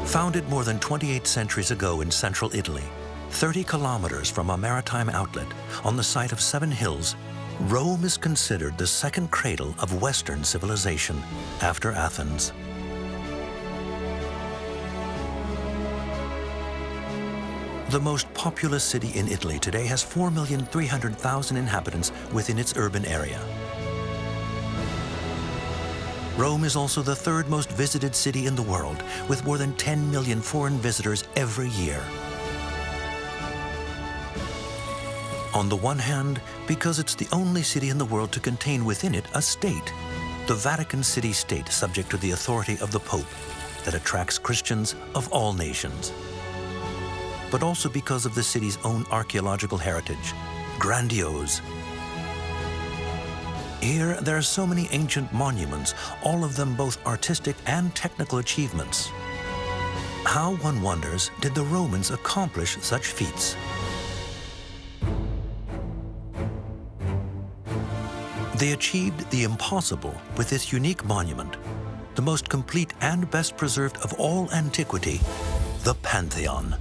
Founded more than 28 centuries ago in central Italy, 30 kilometers from a maritime outlet on the site of 7 hills, Rome is considered the second cradle of Western civilization after Athens. The most populous city in Italy today has 4,300,000 inhabitants within its urban area. Rome is also the third most visited city in the world, with more than 10 million foreign visitors every year. On the one hand, because it's the only city in the world to contain within it a state, the Vatican city-state subject to the authority of the Pope, that attracts Christians of all nations. But also because of the city's own archaeological heritage, grandiose. Here, there are so many ancient monuments, all of them both artistic and technical achievements. How, one wonders, did the Romans accomplish such feats? They achieved the impossible with this unique monument, the most complete and best preserved of all antiquity, the Pantheon.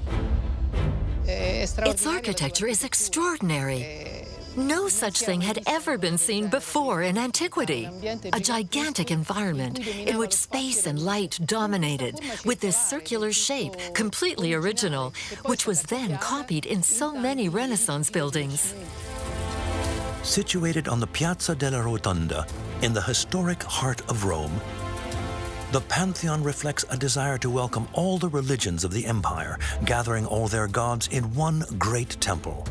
Its architecture is extraordinary. No such thing had ever been seen before in antiquity. A gigantic environment in which space and light dominated, with this circular shape, completely original, which was then copied in so many Renaissance buildings. Situated on the Piazza della Rotonda, in the historic heart of Rome, the Pantheon reflects a desire to welcome all the religions of the empire, gathering all their gods in one great temple.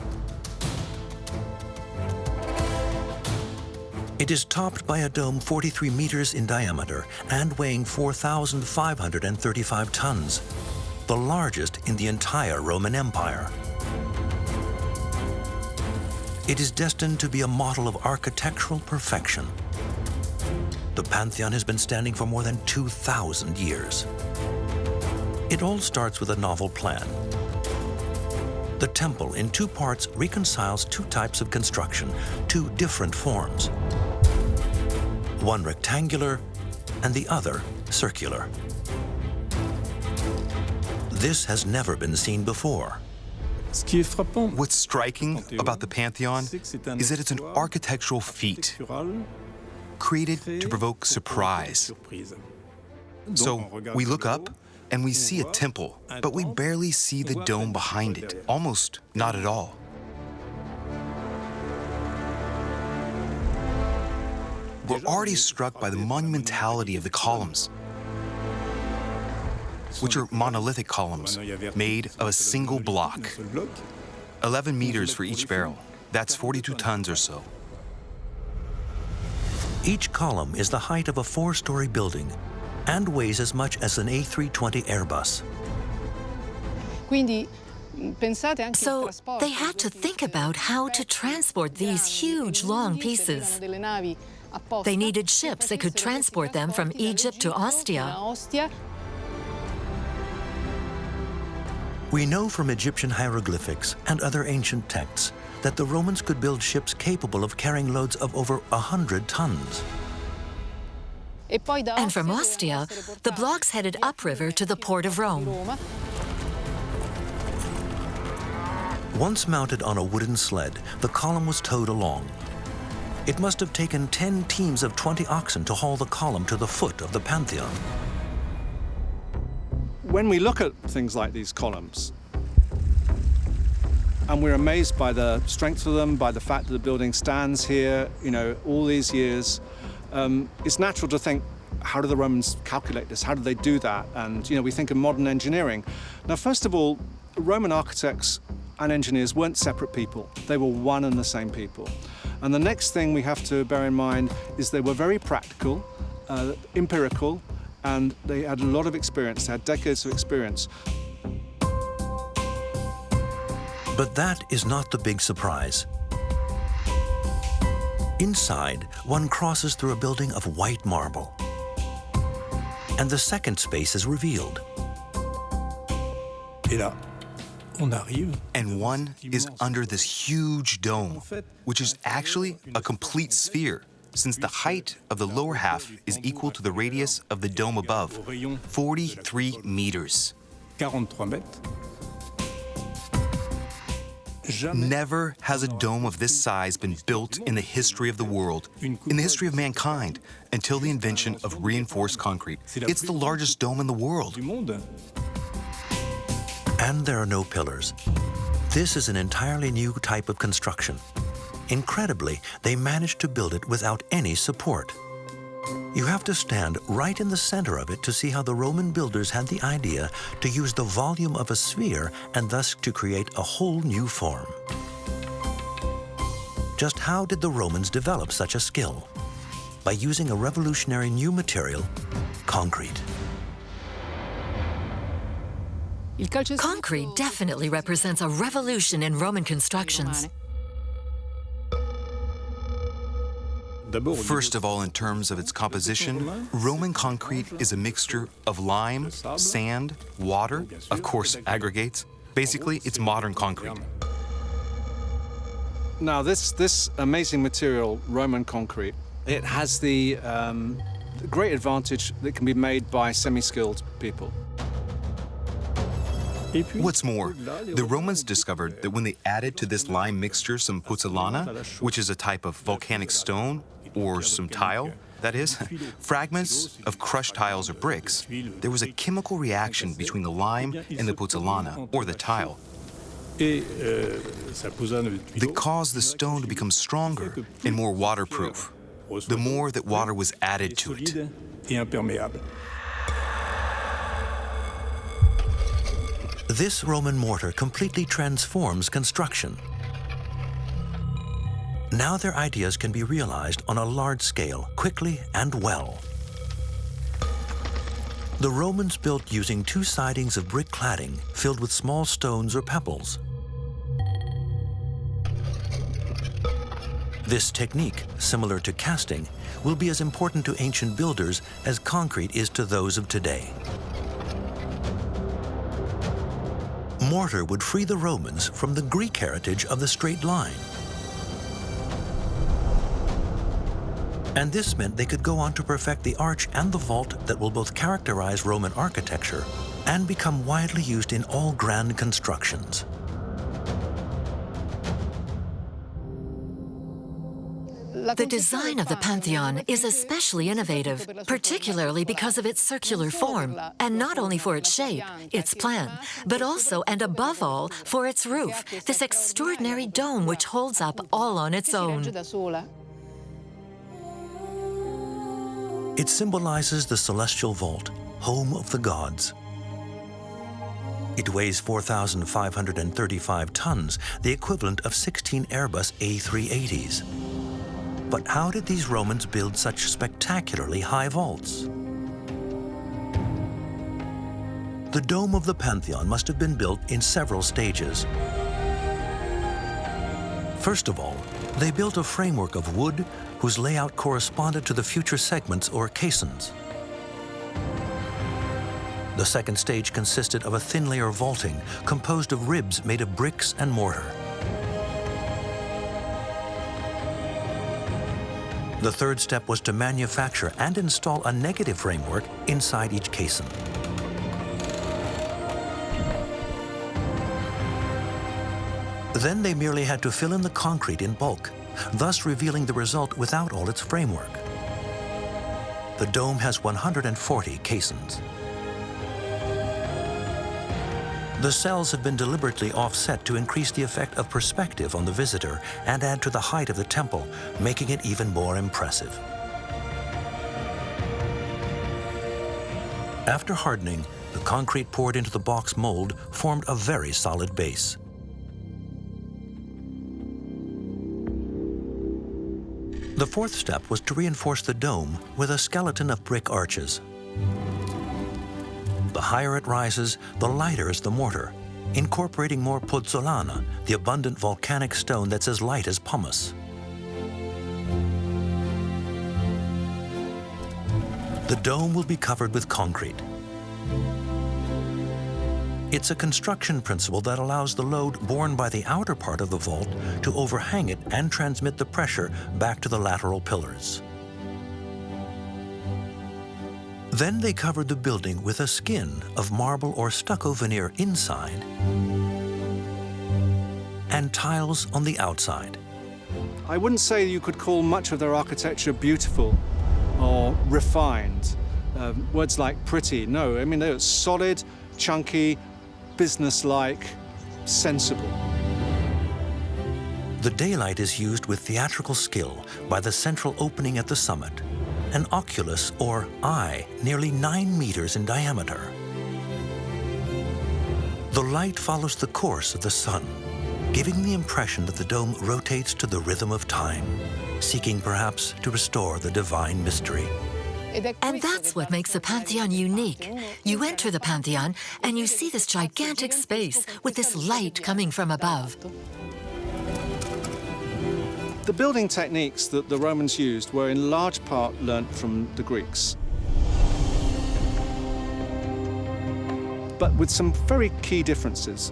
It is topped by a dome 43 meters in diameter and weighing 4,535 tons, the largest in the entire Roman Empire. It is destined to be a model of architectural perfection. The Pantheon has been standing for more than 2,000 years. It all starts with a novel plan. The temple, in 2 parts, reconciles 2 types of construction, 2 different forms. One rectangular and the other circular. This has never been seen before. What's striking about the Pantheon is that it's an architectural feat, created to provoke surprise. So we look up and we see a temple, but we barely see the dome behind it, almost not at all. We're already struck by the monumentality of the columns, which are monolithic columns made of a single block. 11 meters for each barrel. That's 42 tons or so. Each column is the height of a 4-story building and weighs as much as an A320 Airbus. So they had to think about how to transport these huge, long pieces. They needed ships that could transport them from Egypt to Ostia. We know from Egyptian hieroglyphics and other ancient texts that the Romans could build ships capable of carrying loads of over 100 tons. And from Ostia, the blocks headed upriver to the port of Rome. Once mounted on a wooden sled, the column was towed along. It must have taken 10 teams of 20 oxen to haul the column to the foot of the Pantheon. When we look at things like these columns, and we're amazed by the strength of them, by the fact that the building stands here, all these years, it's natural to think, how do the Romans calculate this? How do they do that? And, we think of modern engineering. Now, first of all, Roman architects and engineers weren't separate people. They were one and the same people. And the next thing we have to bear in mind is they were very practical, empirical, and they had a lot of experience. They had decades of experience. But that is not the big surprise. Inside, one crosses through a building of white marble. And the second space is revealed. And one is under this huge dome, which is actually a complete sphere, since the height of the lower half is equal to the radius of the dome above, 43 meters. 43 mètres. Never has a dome of this size been built in the history of the world, in the history of mankind, until the invention of reinforced concrete. It's the largest dome in the world. And there are no pillars. This is an entirely new type of construction. Incredibly, they managed to build it without any support. You have to stand right in the center of it to see how the Roman builders had the idea to use the volume of a sphere and thus to create a whole new form. Just how did the Romans develop such a skill? By using a revolutionary new material, concrete. Concrete definitely represents a revolution in Roman constructions. First of all, in terms of its composition, Roman concrete is a mixture of lime, sand, water, of course, aggregates. Basically, it's modern concrete. Now, this amazing material, Roman concrete, it has the great advantage that can be made by semi-skilled people. What's more, the Romans discovered that when they added to this lime mixture some puzzolana, which is a type of volcanic stone, or some tile, that is, fragments of crushed tiles or bricks, there was a chemical reaction between the lime and the puzzolana, or the tile, that caused the stone to become stronger and more waterproof, the more that water was added to it. This Roman mortar completely transforms construction. Now their ideas can be realized on a large scale, quickly and well. The Romans built using two sidings of brick cladding filled with small stones or pebbles. This technique, similar to casting, will be as important to ancient builders as concrete is to those of today. Mortar would free the Romans from the Greek heritage of the straight line. And this meant they could go on to perfect the arch and the vault that will both characterize Roman architecture and become widely used in all grand constructions. The design of the Pantheon is especially innovative, particularly because of its circular form, and not only for its shape, its plan, but also and above all for its roof, this extraordinary dome which holds up all on its own. It symbolizes the celestial vault, home of the gods. It weighs 4,535 tons, the equivalent of 16 Airbus A380s. But how did these Romans build such spectacularly high vaults? The dome of the Pantheon must have been built in several stages. First of all, they built a framework of wood whose layout corresponded to the future segments or caissons. The second stage consisted of a thin layer vaulting composed of ribs made of bricks and mortar. The third step was to manufacture and install a negative framework inside each caisson. Then they merely had to fill in the concrete in bulk, thus revealing the result without all its framework. The dome has 140 caissons. The cells have been deliberately offset to increase the effect of perspective on the visitor and add to the height of the temple, making it even more impressive. After hardening, the concrete poured into the box mold formed a very solid base. The fourth step was to reinforce the dome with a skeleton of brick arches. The higher it rises, the lighter is the mortar, incorporating more puzzolana, the abundant volcanic stone that's as light as pumice. The dome will be covered with concrete. It's a construction principle that allows the load borne by the outer part of the vault to overhang it and transmit the pressure back to the lateral pillars. Then they covered the building with a skin of marble or stucco veneer inside and tiles on the outside. I wouldn't say you could call much of their architecture beautiful or refined. Words like pretty, no. I mean, they're solid, chunky, businesslike, sensible. The daylight is used with theatrical skill by the central opening at the summit, an oculus or eye nearly 9 meters in diameter. The light follows the course of the sun, giving the impression that the dome rotates to the rhythm of time, seeking perhaps to restore the divine mystery. And that's what makes the Pantheon unique. You enter the Pantheon and you see this gigantic space with this light coming from above. The building techniques that the Romans used were in large part learnt from the Greeks, but with some very key differences.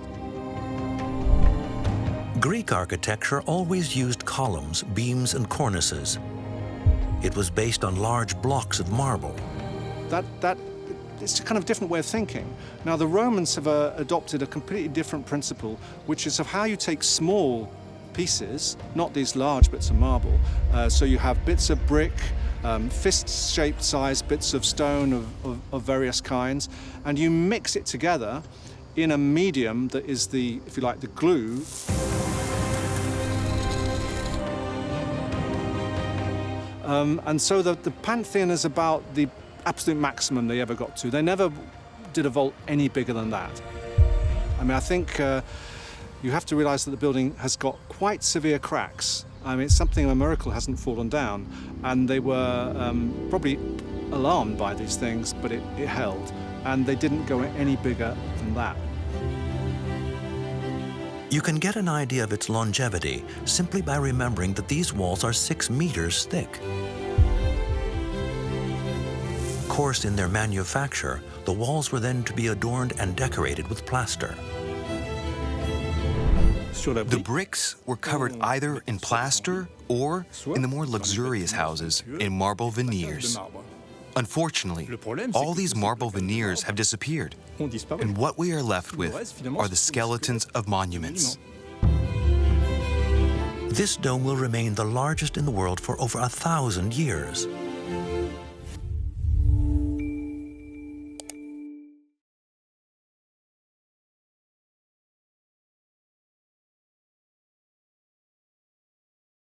Greek architecture always used columns, beams, and cornices. It was based on large blocks of marble. It's a kind of different way of thinking. Now, the Romans have adopted a completely different principle, which is of how you take small pieces, not these large bits of marble. So you have bits of brick, fist-shaped sized bits of stone of various kinds, and you mix it together in a medium that is the, if you like, the glue. And so the Pantheon is about the absolute maximum they ever got to. They never did a vault any bigger than that. I mean, I think you have to realize that the building has got quite severe cracks. I mean, it's something a miracle hasn't fallen down. And they were probably alarmed by these things, but it held. And they didn't go any bigger than that. You can get an idea of its longevity simply by remembering that these walls are 6 meters thick. Coarse in their manufacture, the walls were then to be adorned and decorated with plaster. The bricks were covered either in plaster or, in the more luxurious houses, in marble veneers. Unfortunately, all these marble veneers have disappeared, and what we are left with are the skeletons of monuments. This dome will remain the largest in the world for over 1,000 years.